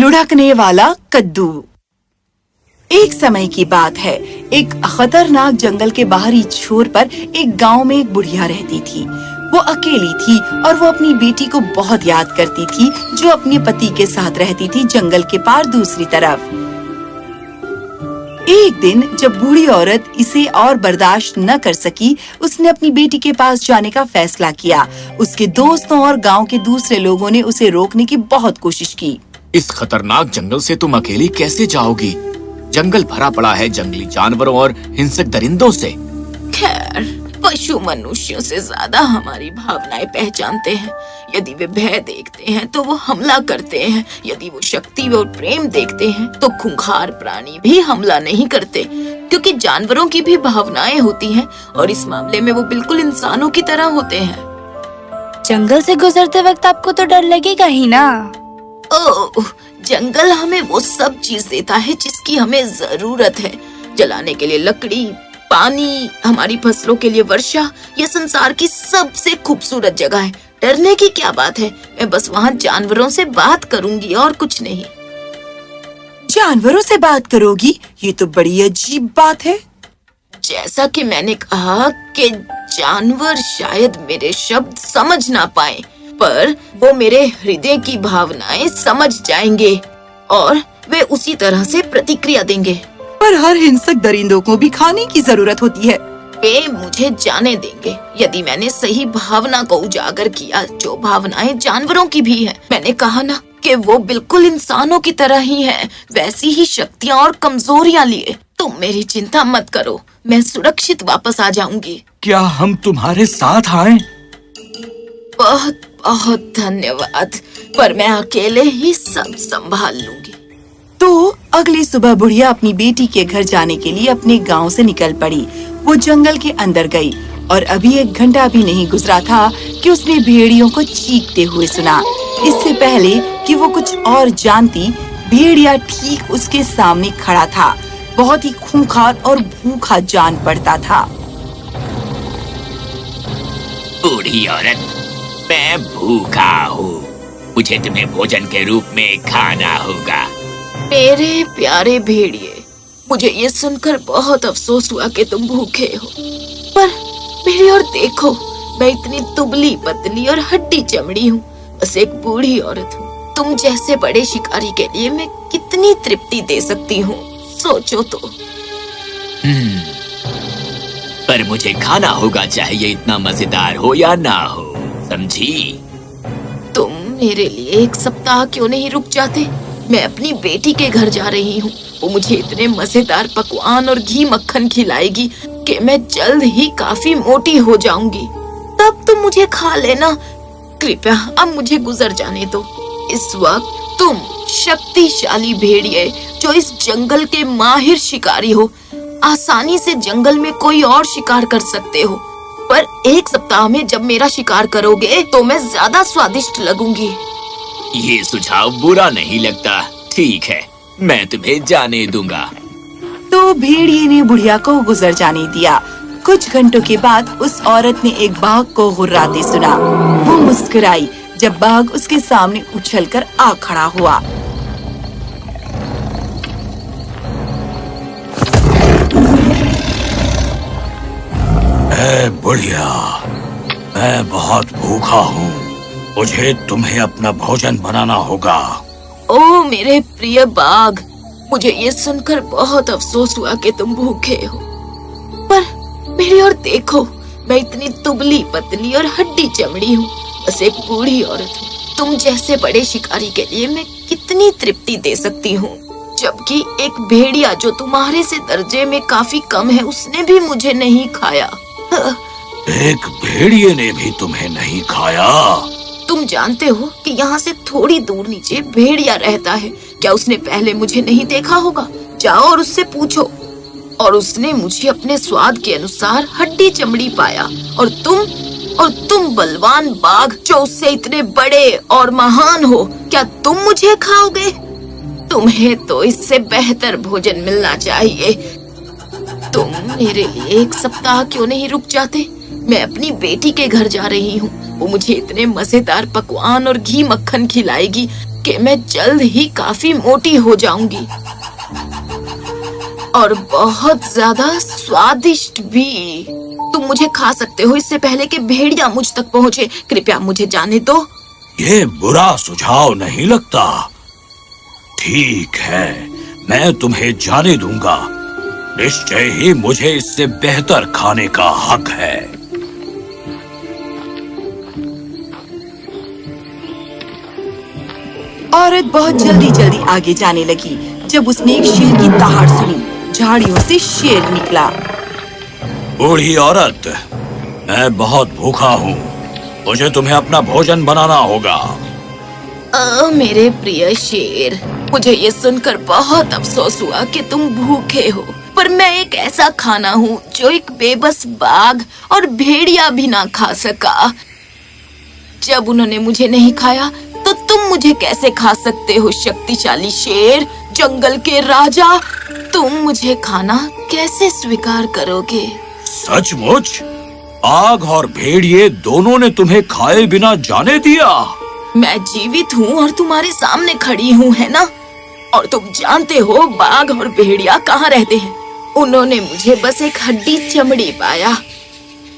लुढ़कने वाला कद्दू। एक समय की बात है, एक खतरनाक जंगल के बाहरी छोर पर एक गांव में एक बुढ़िया रहती थी। वो अकेली थी और वो अपनी बेटी को बहुत याद करती थी, जो अपने पति के साथ रहती थी जंगल के पार दूसरी तरफ। एक दिन जब बूढ़ी औरत इसे और बर्दाश्त न कर सकी, उसने अपनी बेटी के पास जाने का फैसला किया। उसके दोस्तों और गांव के दूसरे लोगों ने उसे रोकने की बहुत कोशिश की। इस खतरनाक जंगल से तुम अकेली कैसे जाओगी? जंगल भरा पड़ा है जंगली जानवरों और हिंसक दरिंदों से। खैर, पशु मनुष्यों से ज्यादा हमारी भावनाएं पहचानते हैं। यदि वे भय देखते हैं तो वो हमला करते हैं। यदि वो शक्ति और प्रेम देखते हैं तो खूंखार प्राणी भी हमला नहीं करते, क्योंकि जानवरों की भी भावनाएं होती हैं और इस मामले में वो बिल्कुल इंसानों की तरह होते हैं। जंगल से गुजरते वक्त आपको तो डर लगेगा ही ना। ओह, जंगल हमें वो सब चीज देता है जिसकी हमें जरूरत है। जलाने के लिए लकड़ी, पानी, हमारी फसलों के लिए वर्षा। यह संसार की सबसे खूबसूरत जगह है। डरने की क्या बात है? मैं बस वहाँ जानवरों से बात करूंगी और कुछ नहीं। जानवरों से बात करोगी? ये तो बड़ी अजीब बात है। जैसा कि मैंने कहा कि जानवर शायद मेरे शब्द समझ ना पाए, पर वो मेरे हृदय की भावनाएं समझ जाएंगे और वे उसी तरह से प्रतिक्रिया देंगे। पर हर हिंसक दरिंदों को भी खाने की जरूरत होती है। वे मुझे जाने देंगे यदि मैंने सही भावना को उजागर किया, जो भावनाएं जानवरों की भी हैं। मैंने कहा ना कि वो बिल्कुल इंसानों की तरह ही हैं, वैसी ही शक्तियां और कमजोरियां लिए। तुम मेरी चिंता मत करो, मैं सुरक्षित वापस आ जाऊंगी। क्या हम तुम्हारे साथ आएं? बहुत बहुत धन्यवाद, पर मैं अकेले ही सब संभाल लूंगी। तो अगली सुबह बुढ़िया अपनी बेटी के घर जाने के लिए अपने गांव से निकल पड़ी। वो जंगल के अंदर गई और अभी 1 घंटा भी नहीं गुजरा था कि उसने भेड़ियों को चीखते हुए सुना। इससे पहले कि वो कुछ और जानती, भेड़िया ठीक उसके सामने खड़ा था, बहुत ही खूंखार और भूखा जान पड़ता था। बूढ़ी औरत, मैं भूखा हूँ, मुझे तुम्हें भोजन के रूप में खाना होगा। मेरे प्यारे भेड़िए, मुझे ये सुनकर बहुत अफसोस हुआ कि तुम भूखे हो, पर मेरी ओर देखो, मैं इतनी दुबली पतली और हड्डी चमड़ी हूँ, बस एक बूढ़ी औरत हूँ। तुम जैसे बड़े शिकारी के लिए मैं कितनी तृप्ति दे सकती हूँ, सोचो तो। पर मुझे खाना होगा, चाहे ये इतना मजेदार हो या ना हो, समझी? तुम मेरे लिए 1 सप्ताह क्यों नहीं रुक जाते? मैं अपनी बेटी के घर जा रही हूँ। वो मुझे इतने मजेदार पकवान और घी मक्खन खिलाएगी कि मैं जल्द ही काफी मोटी हो जाऊंगी। तब तुम मुझे खा लेना। कृपया अब मुझे गुजर जाने दो। इस वक्त तुम शक्तिशाली भेड़िए, जो इस जंगल के माहिर शिकारी हो, आसानी से जंगल में कोई और शिकार कर सकते हो, पर 1 सप्ताह में जब मेरा शिकार करोगे तो मैं ज्यादा स्वादिष्ट लगूंगी। ये सुझाव बुरा नहीं लगता। ठीक है, मैं तुम्हें जाने दूंगा। तो भेड़िए ने बुढ़िया को गुजर जाने दिया। कुछ घंटों के बाद उस औरत ने एक बाघ को गुर्राते सुना। वो मुस्कुराई जब बाघ उसके सामने उछलकर आ खड़ा हुआ। बुढ़िया, मैं बहुत भूखा हूँ, मुझे तुम्हें अपना भोजन बनाना होगा। ओ मेरे प्रिय बाघ, मुझे ये सुनकर बहुत अफसोस हुआ कि तुम भूखे हो, पर मेरी ओर देखो, मैं इतनी दुबली पतली और हड्डी चमड़ी हूँ, बस एक बूढ़ी औरत हूँ। तुम जैसे बड़े शिकारी के लिए मैं कितनी तृप्ति दे सकती हूँ, जबकि एक भेड़िया जो तुम्हारे से दर्जे में काफी कम है, उसने भी मुझे नहीं खाया। एक भेड़िए ने भी तुम्हें नहीं खाया? तुम जानते हो कि यहाँ से थोड़ी दूर नीचे भेड़िया रहता है। क्या उसने पहले मुझे नहीं देखा होगा? जाओ और उससे पूछो। और उसने मुझे अपने स्वाद के अनुसार हड्डी चमड़ी पाया, और तुम बलवान बाघ, जो उससे इतने बड़े और महान हो, क्या तुम मुझे खाओगे? तुम्हें तो इससे बेहतर भोजन मिलना चाहिए। तुम मेरे लिए 1 सप्ताह क्यों नहीं रुक जाते? मैं अपनी बेटी के घर जा रही हूँ। वो मुझे इतने मजेदार पकवान और घी मक्खन खिलाएगी कि मैं जल्द ही काफी मोटी हो जाऊंगी और बहुत ज्यादा स्वादिष्ट भी। तुम मुझे खा सकते हो इससे पहले कि भेड़िया मुझ तक पहुँचे। कृपया मुझे जाने दो। ये बुरा सुझाव नहीं लगता। ठीक है, मैं तुम्हें जाने दूंगा। निश्चय ही मुझे इससे बेहतर खाने का हक है। औरत बहुत जल्दी जल्दी आगे जाने लगी। जब उसने एक शेर की दहाड़ सुनी, झाड़ियों से शेर निकला। बूढ़ी औरत, मैं बहुत भूखा हूँ। मुझे तुम्हें अपना भोजन बनाना होगा। मेरे प्रिय शेर, मुझे ये सुनकर बहुत अफसोस हुआ कि तुम भूखे हो, पर मैं एक ऐसा खाना हूँ जो एक बेबस बाघ और भेड़िया भी ना खा सका। जब उन्होंने मुझे नहीं खाया तो तुम मुझे कैसे खा सकते हो शक्तिशाली शेर, जंगल के राजा? तुम मुझे खाना कैसे स्वीकार करोगे? सचमुच? बाघ और भेड़िए दोनों ने तुम्हें खाए बिना जाने दिया? मैं जीवित हूँ और तुम्हारे सामने खड़ी हूँ, है ना? और तुम जानते हो बाघ और भेड़िया कहाँ रहते हैं? उन्होंने मुझे बस एक हड्डी चमड़ी पाया।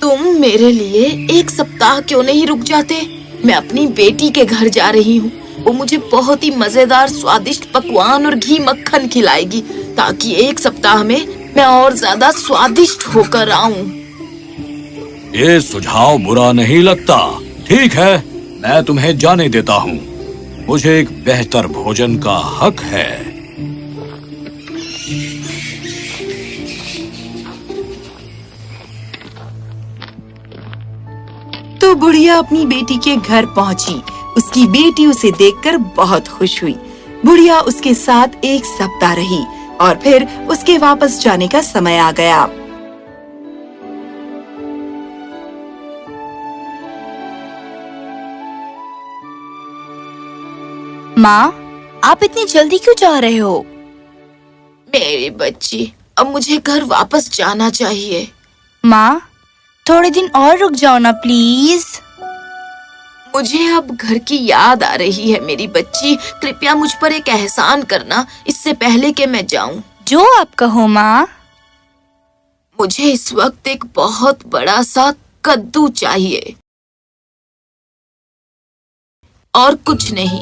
तुम मेरे लिए एक सप्ताह क्यों नहीं रुक जाते? मैं अपनी बेटी के घर जा रही हूँ। वो मुझे बहुत ही मजेदार स्वादिष्ट पकवान और घी मक्खन खिलाएगी, ताकि एक सप्ताह में मैं और ज्यादा स्वादिष्ट होकर आऊँ। ये सुझाव बुरा नहीं लगता। ठीक है, मैं तुम्हें जाने देता हूँ। मुझे एक बेहतर भोजन का हक है। तो बुढ़िया अपनी बेटी के घर पहुंची। उसकी बेटी उसे देखकर बहुत खुश हुई। बुढ़िया उसके साथ एक सप्ताह रही और फिर उसके वापस जाने का समय आ गया। माँ, आप इतनी जल्दी क्यों जा रहे हो? मेरी बच्ची, अब मुझे घर वापस जाना चाहिए। माँ, थोड़े दिन और रुक जाओ ना प्लीज। मुझे अब घर की याद आ रही है मेरी बच्ची। कृपया मुझ पर एक एहसान करना इससे पहले कि मैं जाऊं। जो आप कहो माँ। मुझे इस वक्त एक बहुत बड़ा सा कद्दू चाहिए और कुछ नहीं।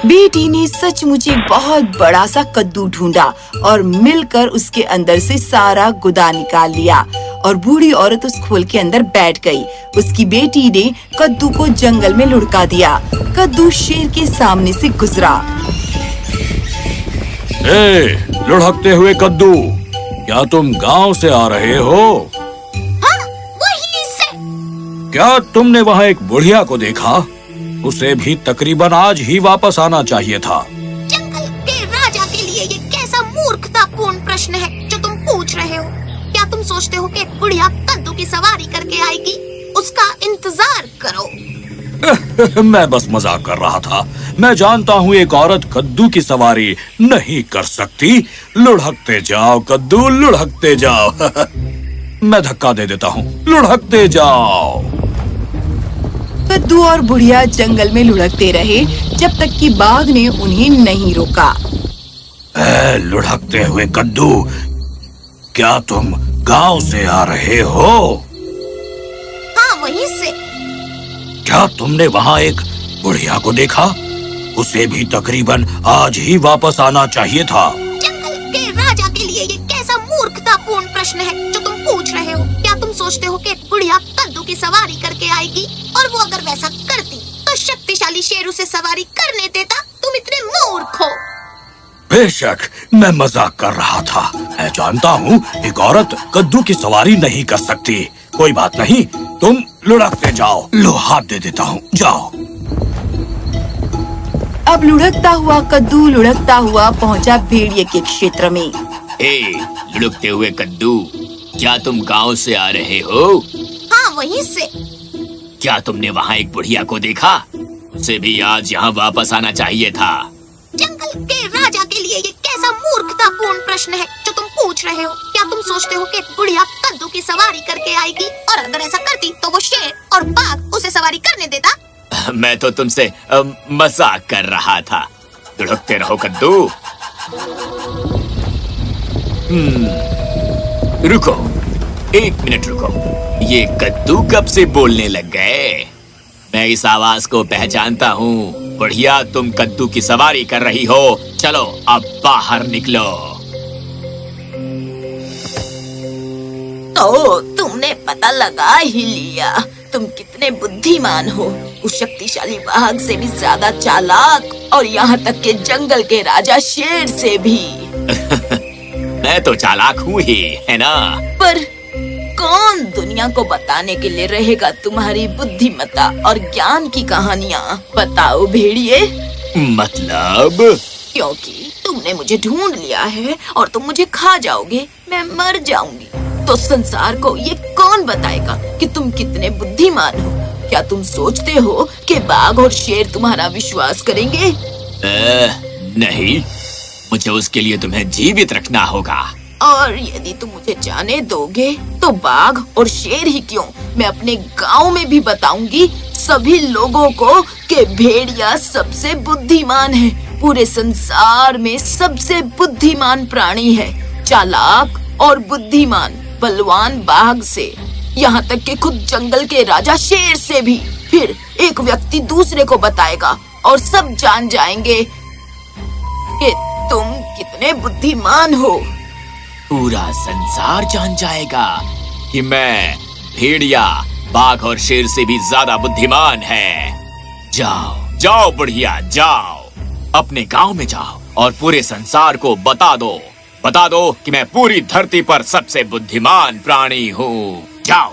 बेटी ने सचमुच एक बहुत बड़ा सा कद्दू ढूंढा और मिलकर उसके अंदर से सारा गुदा निकाल लिया और बूढ़ी औरत उस खोल के अंदर बैठ गई। उसकी बेटी ने कद्दू को जंगल में लुढ़का दिया। कद्दू शेर के सामने से गुजरा। लुढ़कते हुए कद्दू, क्या तुम गांव से आ रहे हो? हाँ, वहीं से। क्या तुमने वहाँ एक बुढ़िया को देखा? उसे भी तकरीबन आज ही वापस आना चाहिए था। जंगल के राजा के लिए ये कैसा मूर्खतापूर्ण प्रश्न है जो तुम पूछ रहे हो? क्या तुम सोचते हो कि बुढ़िया कद्दू की सवारी करके आएगी? उसका इंतजार करो। मैं बस मजाक कर रहा था। मैं जानता हूँ एक औरत कद्दू की सवारी नहीं कर सकती। लुढ़कते जाओ कद्दू, लुढ़कते जाओ। मैं धक्का दे देता हूँ, लुढ़कते जाओ। कद्दू और बुढ़िया जंगल में लुढ़कते रहे जब तक कि बाघ ने उन्हें नहीं रोका। लुढ़कते हुए कद्दू, क्या तुम गांव से आ रहे हो? हाँ, वहीं से। क्या तुमने वहाँ एक बुढ़िया को देखा? उसे भी तकरीबन आज ही वापस आना चाहिए था। जंगल के राजा के लिए ये कैसा मूर्खतापूर्ण प्रश्न है जो तुम पूछ रहे हो? क्या तुम सोचते हो कि बुढ़िया कद्दू की सवारी करके आएगी? और वो अगर वैसा करती तो शक्तिशाली शेर उसे सवारी करने देता? तुम इतने मूर्ख हो। बेशक, मैं मजाक कर रहा था। मैं जानता हूँ एक औरत कद्दू की सवारी नहीं कर सकती। कोई बात नहीं, तुम लुढ़कते जाओ। लो, हाथ दे देता हूँ, जाओ। अब लुढ़कता हुआ कद्दू लुढ़कता हुआ पहुंचा भेड़िए के क्षेत्र में। लुढ़कते हुए कद्दू, क्या तुम गांव से आ रहे हो? हाँ, वहीं से। क्या तुमने वहाँ एक बुढ़िया को देखा? उसे भी आज यहाँ वापस आना चाहिए था। जंगल के राजा के लिए ये कैसा मूर्खतापूर्ण प्रश्न है जो तुम पूछ रहे हो? क्या तुम सोचते हो कि बुढ़िया कद्दू की सवारी करके आएगी? और अगर ऐसा करती तो वो शेर और बाघ उसे सवारी करने देता? मैं तो तुमसे मजाक कर रहा था। लुढ़कते रहो कद्दू। रुको, 1 मिनट रुको। ये कद्दू कब से बोलने लग गए? मैं इस आवाज को पहचानता हूँ। बुढ़िया, तुम कद्दू की सवारी कर रही हो। चलो अब बाहर निकलो। तो तुमने पता लगा ही लिया। तुम कितने बुद्धिमान हो। उस शक्तिशाली बाघ से भी ज्यादा चालाक, और यहाँ तक के जंगल के राजा शेर से भी। मैं तो चालाक हूँ ही, है ना? पर कौन दुनिया को बताने के लिए रहेगा तुम्हारी बुद्धिमत्ता और ज्ञान की कहानियाँ? बताओ भेड़िए। मतलब? क्योंकि तुमने मुझे ढूंढ लिया है और तुम मुझे खा जाओगे, मैं मर जाऊंगी। तो संसार को ये कौन बताएगा कि तुम कितने बुद्धिमान हो? क्या तुम सोचते हो कि बाघ और शेर तुम्हारा विश्वास करेंगे? नहीं, मुझे उसके लिए तुम्हें जीवित रखना होगा। और यदि तुम मुझे जाने दोगे तो बाघ और शेर ही क्यों, मैं अपने गांव में भी बताऊंगी सभी लोगों को कि भेड़िया सबसे बुद्धिमान है। पूरे संसार में सबसे बुद्धिमान प्राणी है, चालाक और बुद्धिमान, बलवान बाघ से, यहाँ तक कि खुद जंगल के राजा शेर से भी। फिर एक व्यक्ति दूसरे को बताएगा और सब जान जाएंगे कि तुम कितने बुद्धिमान हो। पूरा संसार जान जाएगा कि मैं भेड़िया बाघ और शेर से भी ज्यादा बुद्धिमान है। जाओ जाओ बुढ़िया, जाओ अपने गांव में जाओ और पूरे संसार को बता दो कि मैं पूरी धरती पर सबसे बुद्धिमान प्राणी हूँ। जाओ।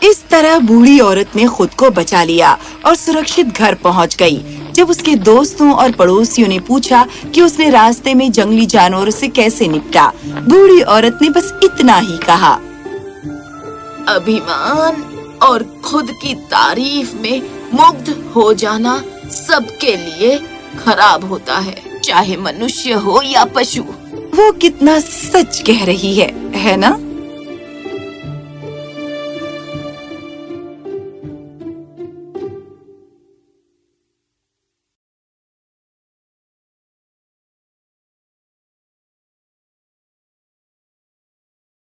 इस तरह बूढ़ी औरत ने खुद को बचा लिया और सुरक्षित घर पहुंच गई। जब उसके दोस्तों और पड़ोसियों ने पूछा कि उसने रास्ते में जंगली जानवरों से कैसे निपटा, बूढ़ी औरत ने बस इतना ही कहा, अभिमान और खुद की तारीफ में मुग्ध हो जाना सबके लिए खराब होता है, चाहे मनुष्य हो या पशु। वो कितना सच कह रही है ना?